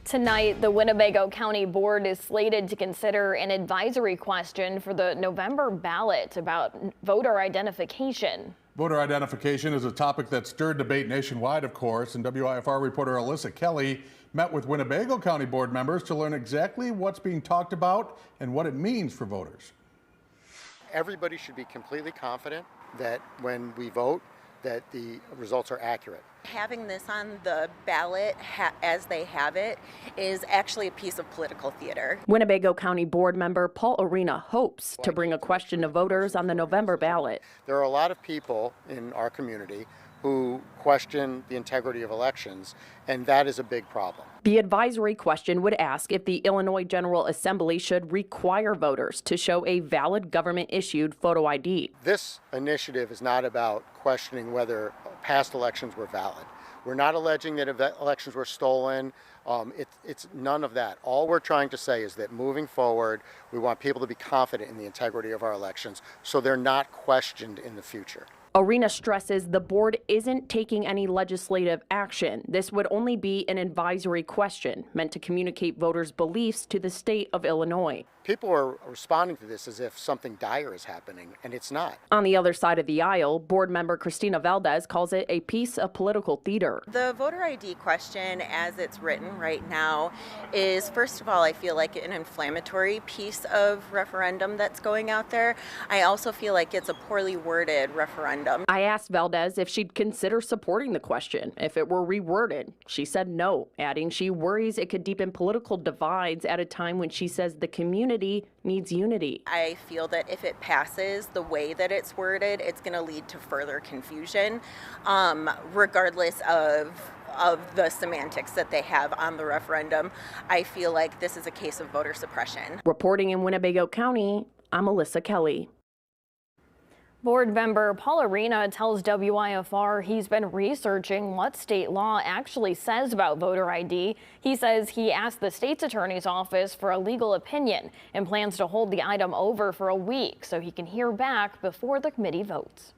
Tonight, the Winnebago County Board is slated to consider an advisory question for the November ballot about voter identification. Voter identification is a topic that stirred debate nationwide, of course, and WIFR reporter Alyssa Kelly met with Winnebago County Board members to learn exactly what's being talked about and what it means for voters. Everybody should be completely confident that when we vote, that the results are accurate. Having this on the ballot as they have it is actually a piece of political theater. Winnebago County Board member Paul Arena hopes to bring a question to voters on the November ballot. There are a lot of people in our community who question the integrity of elections, and that is a big problem. The advisory question would ask if the Illinois General Assembly should require voters to show a valid government-issued photo ID. This initiative is not about questioning whether past elections were valid. We're not alleging that elections were stolen. It's none of that. All we're trying to say is that moving forward, we want people to be confident in the integrity of our elections so they're not questioned in the future. Arena stresses the board isn't taking any legislative action. This would only be an advisory question meant to communicate voters' beliefs to the state of Illinois. People are responding to this as if something dire is happening, and it's not. On the other side of the aisle, board member Christina Valdez calls it a piece of political theater. The voter ID question as it's written right now is, first of all, I feel like an inflammatory piece of referendum that's going out there. I also feel like it's a poorly worded referendum. I asked Valdez if she'd consider supporting the question if it were reworded. She said no, adding she worries it could deepen political divides at a time when she says the community needs unity. I feel that if it passes the way that it's worded, it's going to lead to further confusion, regardless of the semantics that they have on the referendum. I feel like this is a case of voter suppression. Reporting in Winnebago County, I'm Alyssa Kelly. Board member Paul Arena tells WIFR he's been researching what state law actually says about voter ID. He says he asked the state's attorney's office for a legal opinion and plans to hold the item over for a week so he can hear back before the committee votes.